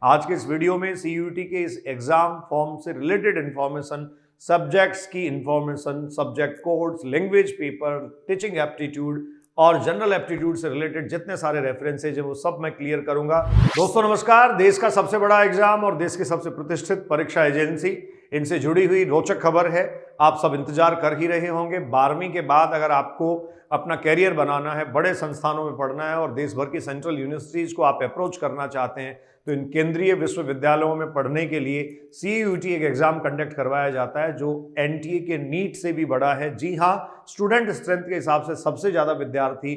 आज के इस वीडियो में सीयूईटी के इस एग्जाम फॉर्म से रिलेटेड इंफॉर्मेशन, सब्जेक्ट्स की information, subject codes, language paper, teaching aptitude और जनरल एप्टीट्यूड से रिलेटेड जितने सारे रेफरेंसेज हैं वो सब मैं क्लियर करूंगा। दोस्तों नमस्कार। देश का सबसे बड़ा एग्जाम और देश की सबसे प्रतिष्ठित परीक्षा एजेंसी, इनसे जुड़ी हुई रोचक खबर है। आप सब इंतजार कर ही रहे होंगे। 12वीं के बाद अगर आपको अपना कैरियर बनाना है, बड़े संस्थानों में पढ़ना है और देश भर की सेंट्रल यूनिवर्सिटीज को आप अप्रोच करना चाहते हैं, तो इन केंद्रीय विश्वविद्यालयों में पढ़ने के लिए सीयूईटी एक एग्जाम कंडक्ट करवाया जाता है जो एनटीए के नीट से भी बड़ा है। जी हाँ, स्टूडेंट स्ट्रेंथ के हिसाब से सबसे ज्यादा विद्यार्थी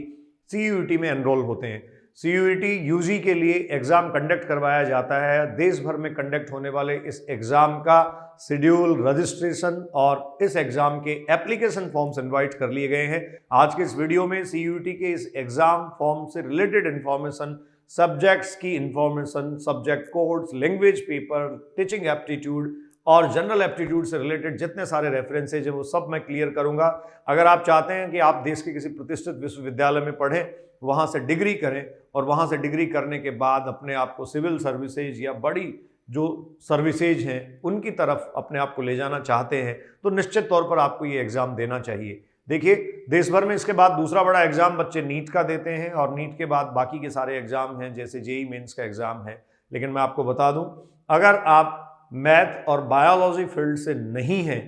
सीयूईटी में एनरोल होते हैं। सीयूईटी यूजी के लिए एग्जाम कंडक्ट करवाया जाता है। देश भर में कंडक्ट होने वाले इस एग्जाम का शेड्यूल, रजिस्ट्रेशन और इस एग्जाम के एप्लीकेशन फॉर्म्स इनवाइट कर लिए गए हैं। आज के इस वीडियो में सीयूईटी के इस एग्जाम फॉर्म से रिलेटेड इंफॉर्मेशन, सब्जेक्ट्स की information, subject codes, language paper, teaching aptitude और जनरल एप्टीट्यूड से रिलेटेड जितने सारे रेफरेंसेज हैं वो सब मैं क्लियर करूंगा। अगर आप चाहते हैं कि आप देश के किसी प्रतिष्ठित विश्वविद्यालय में पढ़ें, वहां से डिग्री करें और वहां से डिग्री करने के बाद अपने आप को सिविल सर्विसेज या बड़ी जो सर्विसेज हैं उनकी तरफ अपने आप को ले जाना चाहते हैं, तो निश्चित तौर पर आपको ये एग्जाम देना चाहिए। देखिए, देश भर में इसके बाद दूसरा बड़ा एग्जाम बच्चे नीट का देते हैं और नीट के बाद बाकी के सारे एग्जाम हैं, जैसे जेईई मेंस का एग्जाम है। लेकिन मैं आपको बता दूं, अगर आप मैथ और बायोलॉजी फील्ड से नहीं हैं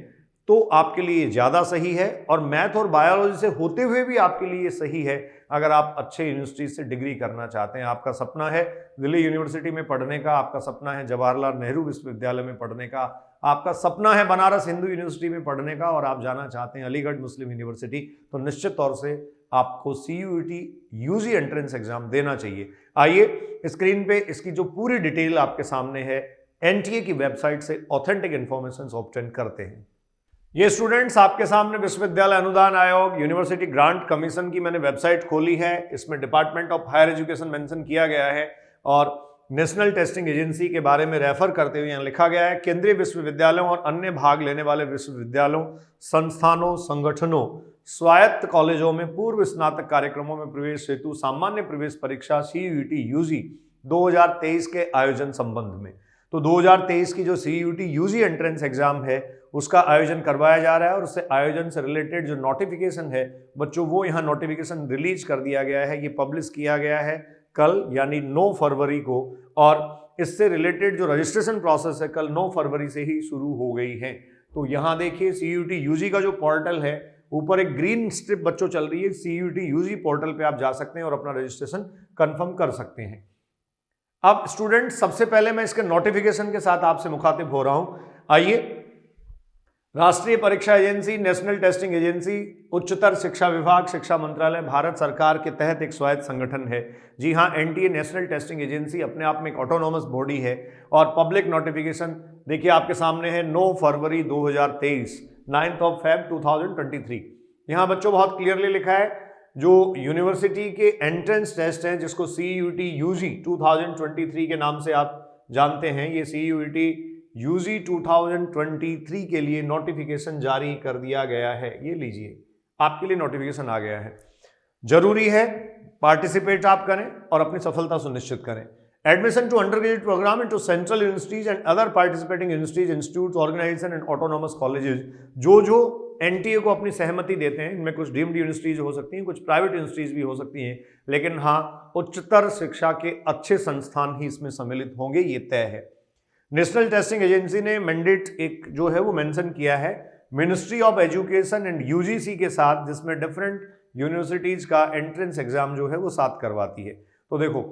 तो आपके लिए ज़्यादा सही है, और मैथ और बायोलॉजी से होते हुए भी आपके लिए सही है अगर आप अच्छे यूनिवर्सिटी से डिग्री करना चाहते हैं। आपका सपना है दिल्ली यूनिवर्सिटी में पढ़ने का, आपका सपना है जवाहरलाल नेहरू विश्वविद्यालय में पढ़ने का, आपका सपना है बनारस हिंदू यूनिवर्सिटी में पढ़ने का और आप जाना चाहते हैं अलीगढ़ मुस्लिम यूनिवर्सिटी, तो निश्चित तौर से आपको सीयूईटी यूजी एंट्रेंस एग्जाम देना चाहिए। आइए स्क्रीन पे इसकी जो पूरी डिटेल आपके सामने है, एनटीए की वेबसाइट से ऑथेंटिक इंफॉर्मेशन ऑब्टेन करते हैं। ये स्टूडेंट्स आपके सामने विश्वविद्यालय अनुदान आयोग, यूनिवर्सिटी ग्रांट कमीशन की मैंने वेबसाइट खोली है। इसमें department of higher education mention किया गया है और नेशनल टेस्टिंग एजेंसी के बारे में रेफर करते हुए यहाँ लिखा गया है, केंद्रीय विश्वविद्यालयों और अन्य भाग लेने वाले विश्वविद्यालयों, संस्थानों, संगठनों, स्वायत्त कॉलेजों में पूर्व स्नातक कार्यक्रमों में प्रवेश हेतु सामान्य प्रवेश परीक्षा सीयूईटी यूजी 2023 के आयोजन संबंध में। तो 2023 की जो सीयूईटी यूजी एंट्रेंस एग्जाम है उसका आयोजन करवाया जा रहा है और उससे आयोजन से रिलेटेड जो नोटिफिकेशन है बच्चों, वो यहाँ नोटिफिकेशन रिलीज कर दिया गया है। ये पब्लिश किया गया है कल यानी 9 फरवरी को, और इससे रिलेटेड जो रजिस्ट्रेशन प्रोसेस है कल 9 फरवरी से ही शुरू हो गई है। तो यहाँ देखिए सीयूईटी यूजी का जो पोर्टल है, ऊपर एक ग्रीन स्ट्रिप बच्चों चल रही है, सीयूईटी यूजी पोर्टल पे आप जा सकते हैं और अपना रजिस्ट्रेशन कंफर्म कर सकते हैं। अब स्टूडेंट, सबसे पहले मैं इसके नोटिफिकेशन के साथ आपसे मुखातिब हो रहा हूं। आइए, राष्ट्रीय परीक्षा एजेंसी, नेशनल टेस्टिंग एजेंसी, उच्चतर शिक्षा विभाग, शिक्षा मंत्रालय भारत सरकार के तहत एक स्वायत्त संगठन है। जी हाँ, एनटीए नेशनल टेस्टिंग एजेंसी अपने आप में एक ऑटोनोमस बॉडी है और पब्लिक नोटिफिकेशन देखिए आपके सामने है 9 फरवरी 2023, 9 Feb 2023। यहाँ बच्चों बहुत क्लियरली लिखा है, जो यूनिवर्सिटी के एंट्रेंस टेस्ट हैं जिसको सीयूईटी यूजी 2023 के नाम से आप जानते हैं, ये सीयूईटी यूजी 2023 के लिए नोटिफिकेशन जारी कर दिया गया है। ये लीजिए, आपके लिए नोटिफिकेशन आ गया है। जरूरी है पार्टिसिपेट आप करें और अपनी सफलता सुनिश्चित करें। Admission to undergraduate programme into central universities and other participating universities, institute, organisation and autonomous colleges, जो एनटीए को अपनी सहमति देते हैं, इनमें कुछ डीम्ड यूनिवर्सिटीज हो सकती हैं, कुछ प्राइवेट यूनिवर्सिटीज भी हो सकती हैं, लेकिन हाँ, उच्चतर शिक्षा के अच्छे संस्थान ही इसमें सम्मिलित होंगे, ये तय है। नेशनल टेस्टिंग एजेंसी ने मैंडेट एक जो है वो मेंशन किया है ministry of education and UGC के साथ, जिसमें डिफरेंट यूनिवर्सिटीज का एंट्रेंस एग्जाम जो है वो साथ करवाती है। तो देखो,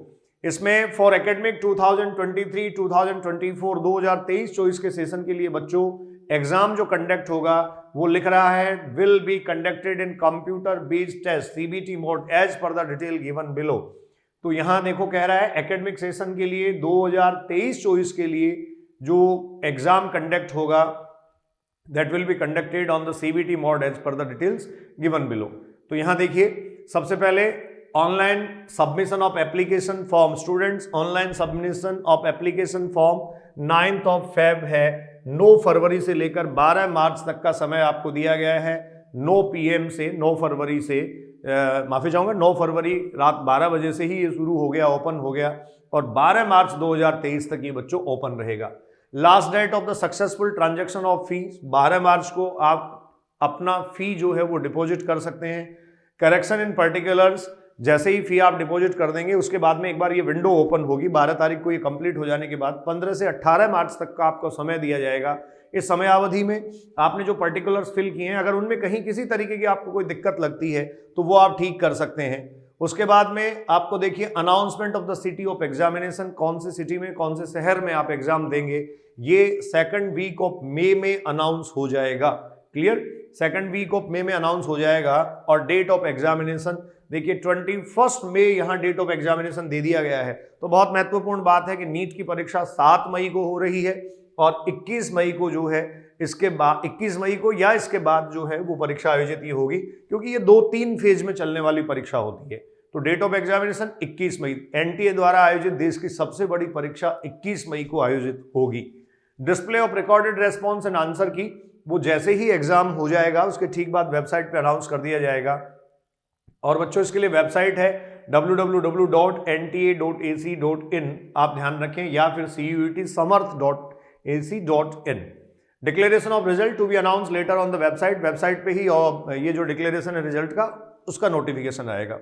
इसमें फॉर एकेडमिक 2023, 2024, 2023-24 के सेशन के लिए बच्चों एग्जाम जो कंडक्ट होगा वो लिख रहा है, will be conducted in computer based test CBT mode as per the detail given below. तो यहां देखो कह रहा है एकेडमिक सेशन के लिए 2023-24 के लिए जो एग्जाम कंडक्ट होगा that will be conducted on the CBT mode as per the details given below. तो यहां देखिए, सबसे पहले online submission of application form, students online submission of application form 9 Feb है। 9 फरवरी से लेकर 12 मार्च तक का समय आपको दिया गया है। 9 PM से 9 फरवरी से माफ़ी चाहूँगा 9 फरवरी रात 12 बजे से ही ये शुरू हो गया, ओपन हो गया और 12 मार्च 2023 तक ये बच्चों ओपन रहेगा। Last date of the successful transaction of fees 12 मार्च को आप अपना फी जो है वो डिपॉजिट कर सकते हैं। करेक्शन इन पर्टिकुलर्स, जैसे ही फी आप डिपॉजिट कर देंगे उसके बाद में एक बार ये विंडो ओपन होगी 12 तारीख को ये कंप्लीट हो जाने के बाद 15 से 18 मार्च तक का आपको समय दिया जाएगा। इस समय अवधि में आपने जो पर्टिकुलर्स फिल किए हैं अगर उनमें कहीं किसी तरीके की आपको कोई दिक्कत लगती है तो वो आप ठीक कर सकते हैं। उसके बाद में आपको देखिए announcement of the city of examination, कौन सी सिटी में कौन से शहर में आप एग्जाम देंगे ये 2nd वीक ऑफ मई में अनाउंस हो जाएगा। Clear, 2nd week of May में अनाउंस हो जाएगा। और डेट ऑफ एग्जामिनेशन देखिए 21 मई यहाँ डेट ऑफ एग्जामिनेशन दे दिया गया है। तो बहुत महत्वपूर्ण बात है कि नीट की परीक्षा 7 मई को हो रही है और 21 मई को जो है इसके बाद 21 मई को या इसके बाद जो है वो परीक्षा आयोजित ये होगी, क्योंकि ये 2-3 फेज में चलने वाली परीक्षा होती है। तो डेट ऑफ एग्जामिनेशन 21 मई, एनटीए द्वारा आयोजित देश की सबसे बड़ी परीक्षा 21 मई को आयोजित होगी। Display of recorded response and answer की वो जैसे ही एग्जाम हो जाएगा उसके ठीक बाद वेबसाइट पे अनाउंस कर दिया जाएगा। और बच्चों इसके लिए वेबसाइट है www.nta.ac.in, आप ध्यान रखें, या फिर cuetsamarth.ac.in। Declaration of result to be announce later on the website, website पे ही और ये जो डिक्लेरेशन है रिजल्ट का उसका नोटिफिकेशन आएगा।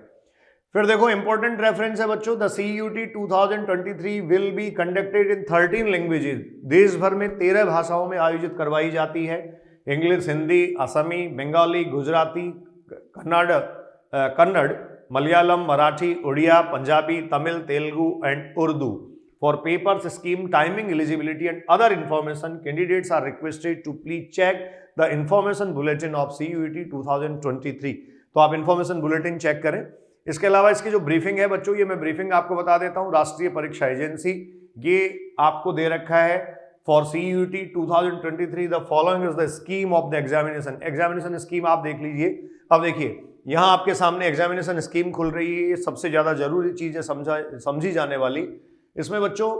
फिर देखो इंपॉर्टेंट रेफरेंस है बच्चों, the CUET 2023 will be conducted in 13 languages, देश भर में 13 भाषाओं में आयोजित करवाई जाती है। English, Hindi, Assamese, Bengali, Gujarati, Kannada, Malayalam, Marathi, Oriya, Punjabi, Tamil, Telugu and Urdu. For papers scheme timing eligibility and other information candidates are requested to please check the information bulletin of CUET 2023। तो आप इंफॉर्मेशन बुलेटिन चेक करें। इसके अलावा इसकी जो ब्रीफिंग है बच्चों, ये मैं ब्रीफिंग आपको बता देता हूँ। राष्ट्रीय परीक्षा एजेंसी ये आपको दे रखा है for CUET 2023 the following is the scheme of the examination. Examination scheme आप देख लीजिए। अब देखिए यहाँ आपके सामने एग्जामिनेशन स्कीम खुल रही है, ये सबसे ज्यादा जरूरी चीज है समझी जाने वाली। इसमें बच्चों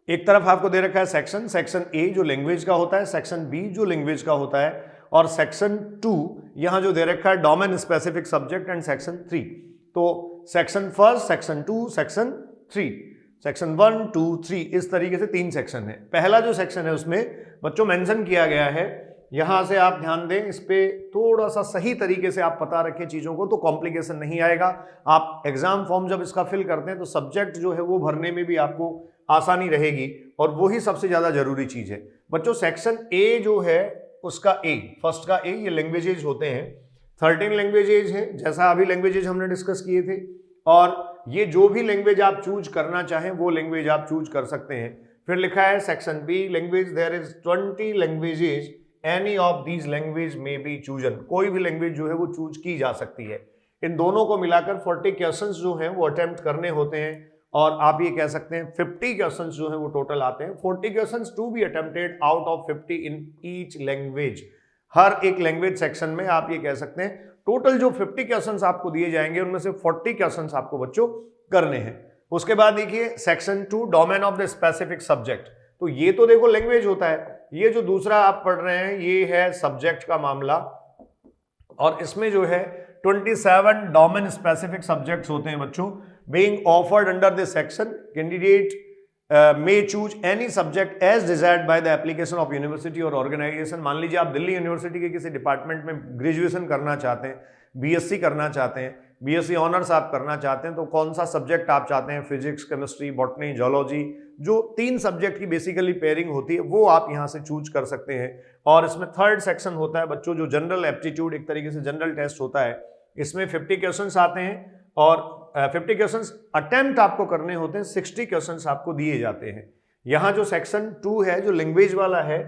एक तरफ आपको दे रखा है सेक्शन ए जो लैंग्वेज का होता है, सेक्शन बी जो लैंग्वेज का होता है, और सेक्शन 2 यहां जो दे रखा है domain specific subject, and section 3। तो सेक्शन 1, सेक्शन 2, सेक्शन 3, सेक्शन 1, 2, 3 इस तरीके से 3 सेक्शन है। पहला जो सेक्शन है उसमें बच्चों मेंशन किया गया है, यहां से आप ध्यान दें, इस पे थोड़ा सा सही तरीके से आप पता रखें चीजों को तो कॉम्प्लिकेशन नहीं आएगा। आप एग्जाम फॉर्म जब इसका फिल करते हैं तो सब्जेक्ट जो है वो भरने में भी आपको आसानी रहेगी, और वही सबसे ज्यादा जरूरी चीज है बच्चों। सेक्शन ए जो है उसका फर्स्ट का ए, ये लैंग्वेजेज होते हैं, 13 लैंग्वेजेज हैं जैसा अभी लैंग्वेजेज हमने डिस्कस किए थे, और ये जो भी लैंग्वेज आप चूज करना चाहें वो लैंग्वेज आप चूज कर सकते हैं। फिर लिखा है section B language, there is 20 languages, any of these language में बी चूजन, कोई भी लैंग्वेज जो है वो चूज की जा सकती है। इन दोनों को मिलाकर 40 क्वेश्चंस जो हैं वो अटेम्प्ट करने होते हैं, और आप ये कह सकते हैं 50 क्वेश्चंस जो है वो टोटल आते हैं। 40 questions to be attempted out of 50 in each language. हर एक लैंग्वेज सेक्शन में आप ये कह सकते हैं टोटल जो 50 क्वेश्चंस आपको दिए जाएंगे उनमें से 40 क्वेश्चंस आपको बच्चों करने हैं। उसके बाद देखिए section 2 domain of the specific subject. तो ये तो देखो लैंग्वेज होता है, ये जो दूसरा आप पढ़ रहे हैं ये है सब्जेक्ट का मामला, और इसमें जो है 27 डोमेन स्पेसिफिक सब्जेक्ट्स होते हैं बच्चों। Being offered under this section candidate may choose any subject as desired by the application of university और organization। मान लीजिए आप दिल्ली यूनिवर्सिटी के किसी डिपार्टमेंट में ग्रेजुएशन करना चाहते हैं, बीएससी करना चाहते हैं, बीएससी ऑनर्स आप करना चाहते हैं, तो कौन सा सब्जेक्ट आप चाहते हैं, फिजिक्स, केमिस्ट्री, बॉटनी, जोलॉजी, जो 3 सब्जेक्ट की बेसिकली पेयरिंग होती है वो आप यहाँ से चूज कर सकते हैं। और इसमें 3rd सेक्शन होता है बच्चों जो जनरल एप्टीट्यूड, एक तरीके से जनरल टेस्ट होता है। इसमें 50 क्वेश्चंस आते हैं और 50 क्वेश्चंस अटेम्प्ट आपको करने होते हैं, 60 क्वेश्चंस आपको दिए जाते हैं। यहाँ जो सेक्शन 2 है जो लैंग्वेज वाला है,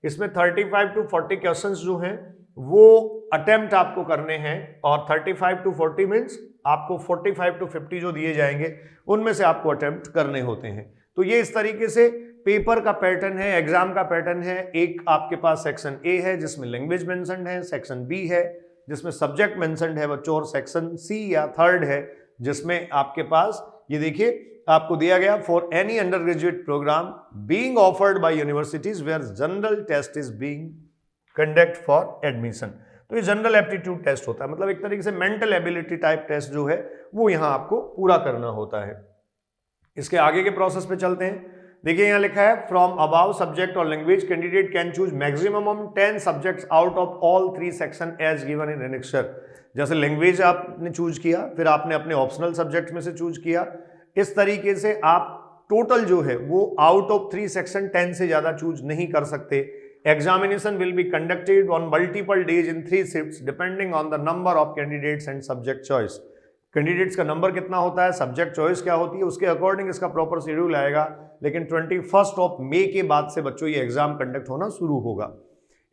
इसमें 35 to 40 क्वेश्चंस जो हैं वो अटेम्प्ट आपको करने हैं, और 35 to 40 मीन्स आपको 45 to 50 जो दिए जाएंगे उनमें से आपको अटेम्प्ट करने होते हैं। तो ये इस तरीके से पेपर का पैटर्न है, एग्जाम का पैटर्न है। एक आपके पास सेक्शन ए है जिसमें लैंग्वेज मेंशन्ड है, सेक्शन बी है जिसमें सब्जेक्ट मेंशन्ड है बच्चों, और सेक्शन सी या 3rd है जिसमें आपके पास ये देखिए आपको दिया गया for any undergraduate programme being offered by universities where general test is being conduct for admission. तो ये जनरल एप्टीट्यूड टेस्ट होता है, मतलब एक तरीके से मेंटल एबिलिटी टाइप टेस्ट जो है वो यहाँ आपको पूरा करना होता है। इसके आगे के प्रोसेस पे चलते हैं। देखिए यहाँ लिखा है फ्रॉम अबाव सब्जेक्ट और language candidate can choose maximum 10 subjects out of all 3 section as given in annexure. जैसे लैंग्वेज आपने चूज किया, फिर आपने अपने ऑप्शनल सब्जेक्ट में से चूज किया, इस तरीके से आप टोटल जो है वो आउट ऑफ 3 सेक्शन 10 से ज्यादा चूज नहीं कर सकते। Examination will be conducted on multiple days in 3 shifts depending on the number of candidates and subject choice. Candidates का नंबर कितना होता है, सब्जेक्ट चॉइस क्या होती है, उसके अकॉर्डिंग इसका प्रॉपर शेड्यूल आएगा। लेकिन 21 मई के बाद से बच्चों ये एग्जाम कंडक्ट होना शुरू होगा।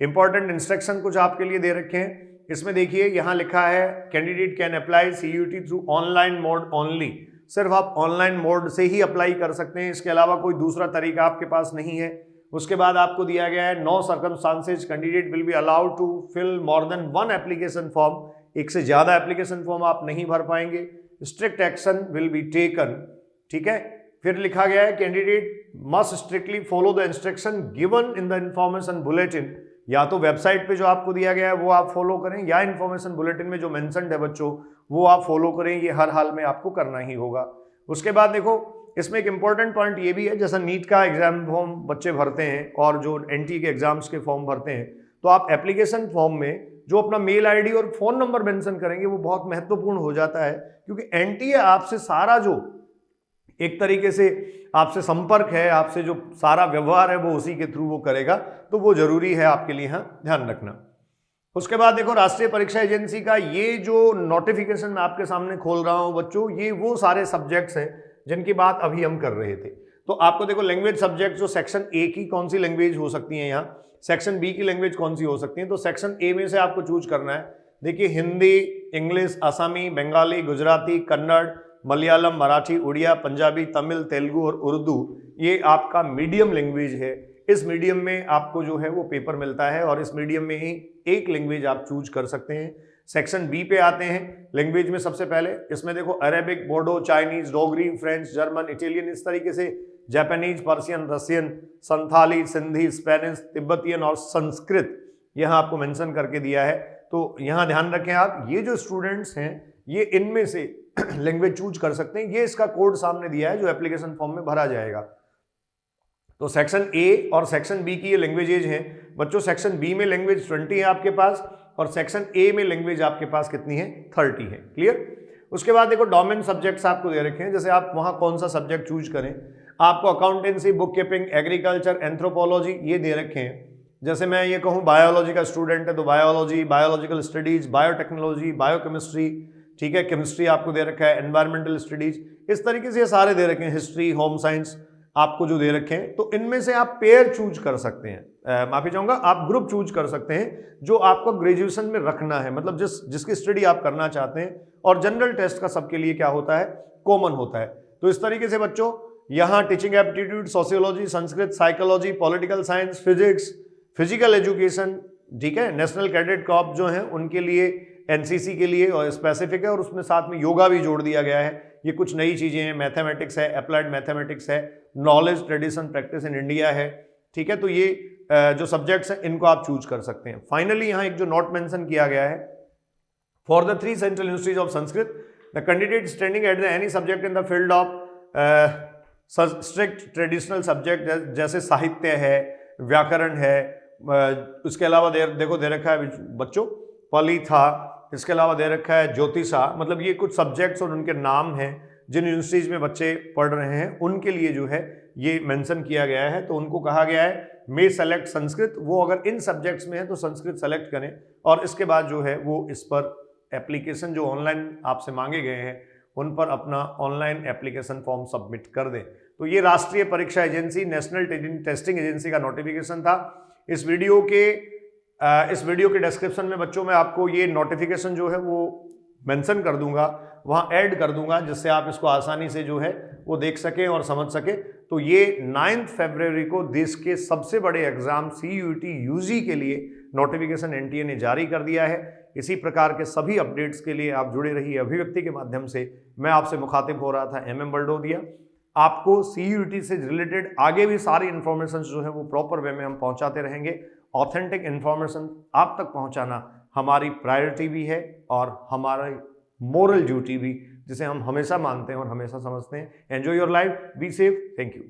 इंपॉर्टेंट इंस्ट्रक्शन कुछ आपके लिए दे रखे हैं। इसमें देखिए यहाँ लिखा है candidate can apply CUET through online mode only. सिर्फ आप ऑनलाइन मोड से ही अप्लाई कर सकते हैं, इसके अलावा कोई दूसरा तरीका आपके पास नहीं है। उसके बाद आपको दिया गया है no circumstances candidate will be allowed to fill more than 1 application form. एक से ज्यादा एप्लीकेशन फॉर्म आप नहीं भर पाएंगे। Strict action will be taken, ठीक है। फिर लिखा गया है candidate must strictly follow the instruction given in the information bulletin. या तो वेबसाइट पे जो आपको दिया गया है वो आप फॉलो करें, या इंफॉर्मेशन बुलेटिन में जो मेंशन्ड है बच्चों वो आप फॉलो करें। ये हर हाल में आपको करना ही होगा। उसके बाद देखो इसमें एक इंपॉर्टेंट पॉइंट ये भी है, जैसा नीट का एग्जाम फॉर्म बच्चे भरते हैं और जो एनटी के एग्जाम्स के फॉर्म भरते हैं, तो आप एप्लीकेशन फॉर्म में जो अपना मेल आईडी और फोन नंबर मेंशन करेंगे वो बहुत महत्वपूर्ण हो जाता है, क्योंकि एनटीए आपसे सारा जो एक तरीके से आपसे संपर्क है, आपसे जो सारा व्यवहार है वो उसी के थ्रू वो करेगा, तो वो जरूरी है आपके लिए यहाँ ध्यान रखना। उसके बाद देखो राष्ट्रीय परीक्षा एजेंसी का ये जो नोटिफिकेशन मैं आपके सामने खोल रहा हूं बच्चों, ये वो सारे सब्जेक्ट्स हैं जिनकी बात अभी हम कर रहे थे। तो आपको देखो लैंग्वेज सब्जेक्ट जो सेक्शन ए की कौन सी लैंग्वेज हो सकती है, यहाँ सेक्शन बी की लैंग्वेज कौन सी हो सकती है, तो सेक्शन ए में से आपको चूज करना है। देखिए हिंदी, इंग्लिश, असमी, बंगाली, गुजराती, कन्नड़, मलयालम, मराठी, उड़िया, पंजाबी, तमिल, तेलुगु और उर्दू, ये आपका मीडियम लैंग्वेज है। इस मीडियम में आपको जो है वो पेपर मिलता है और इस मीडियम में ही एक लैंग्वेज आप चूज कर सकते हैं। सेक्शन बी पे आते हैं लैंग्वेज में। सबसे पहले इसमें देखो Arabic, Bodo, Chinese, Dogri, French, German, Italian, इस तरीके से Japanese, Persian, Russian, Santhali, Sindhi, Spanish, Tibetan और संस्कृत यहाँ आपको मेंशन करके दिया है। तो यहाँ ध्यान रखें आप, ये जो स्टूडेंट्स हैं ये इनमें से लैंग्वेज चूज कर सकते हैं। ये इसका कोड सामने दिया है जो एप्लीकेशन फॉर्म में भरा जाएगा। तो सेक्शन ए और सेक्शन बी की ये लैंग्वेजेज हैं बच्चों। सेक्शन बी में लैंग्वेज 20 है आपके पास और सेक्शन ए में लैंग्वेज आपके पास कितनी है, 30 है। क्लियर। उसके बाद देखो डोमेन सब्जेक्ट्स आपको दे रखे हैं, जैसे आप वहां कौन सा सब्जेक्ट चूज करें। आपको accountancy, book keeping, agriculture, anthropology ये दे रखे हैं। जैसे मैं ये कहूँ बायोलॉजी का स्टूडेंट है तो biology, biological studies, biotechnology, biochemistry, ठीक है, केमिस्ट्री आपको दे रखा है, एनवायरमेंटल स्टडीज, इस तरीके से ये सारे दे रखे हैं, हिस्ट्री, होम साइंस आपको जो दे रखे हैं। तो इनमें से आप पेयर चूज कर सकते हैं, माफी चाहूंगा, आप ग्रुप चूज कर सकते हैं जो आपको ग्रेजुएशन में रखना है, मतलब जिसकी स्टडी आप करना चाहते हैं। और जनरल टेस्ट का सबके लिए क्या होता है, कॉमन होता है। तो इस तरीके से बच्चों यहाँ teaching aptitude, sociology, Sanskrit, psychology, political science, physics, physical education, ठीक है, नेशनल कैडेट कॉर्प जो है उनके लिए, एनसीसी के लिए और स्पेसिफिक है, और उसमें साथ में योगा भी जोड़ दिया गया है। ये कुछ नई चीजें हैं, मैथमेटिक्स है, अप्लाइड मैथमेटिक्स है, knowledge, tradition, practice in India है, ठीक है। तो ये जो सब्जेक्ट्स हैं इनको आप चूज कर सकते हैं। फाइनली यहाँ एक जो नोट मेंशन किया गया है, for the 3 central universities of Sanskrit the candidate standing at the any subject in the field of strict traditional subject जैसे साहित्य है, व्याकरण है, उसके अलावा देखो दे रखा है बच्चों पली था, इसके अलावा दे रखा है ज्योतिषा, मतलब ये कुछ सब्जेक्ट्स और उनके नाम हैं जिन यूनिवर्सिटीज में बच्चे पढ़ रहे हैं उनके लिए जो है ये मेंशन किया गया है। तो उनको कहा गया है मे सेलेक्ट संस्कृत, वो अगर इन सब्जेक्ट्स में है तो संस्कृत सेलेक्ट करें और इसके बाद जो है वो इस पर एप्लीकेशन जो ऑनलाइन आपसे मांगे गए हैं उन पर अपना ऑनलाइन एप्लीकेशन फॉर्म सबमिट कर दें। तो ये राष्ट्रीय परीक्षा एजेंसी, नेशनल टेस्टिंग एजेंसी का नोटिफिकेशन था। इस वीडियो के डिस्क्रिप्शन में बच्चों में आपको ये नोटिफिकेशन जो है वो मेंशन कर दूंगा, वहाँ ऐड कर दूंगा, जिससे आप इसको आसानी से जो है वो देख सकें और समझ सकें। तो ये 9 फरवरी को देश के सबसे बड़े एग्जाम CUET UG के लिए नोटिफिकेशन NTA ने जारी कर दिया है। इसी प्रकार के सभी अपडेट्स के लिए आप जुड़े रहिए अभिव्यक्ति के माध्यम से। मैं आपसे मुखातिब हो रहा था MM बलडोदिया। आपको CUET से रिलेटेड आगे भी सारी इन्फॉर्मेशन जो है वो प्रॉपर वे में हम पहुंचाते रहेंगे। ऑथेंटिक इन्फॉर्मेशन आप तक पहुंचाना हमारी प्रायोरिटी भी है और हमारा मोरल ड्यूटी भी, जिसे हम हमेशा मानते हैं और हमेशा समझते हैं। Enjoy your life, be safe, thank you.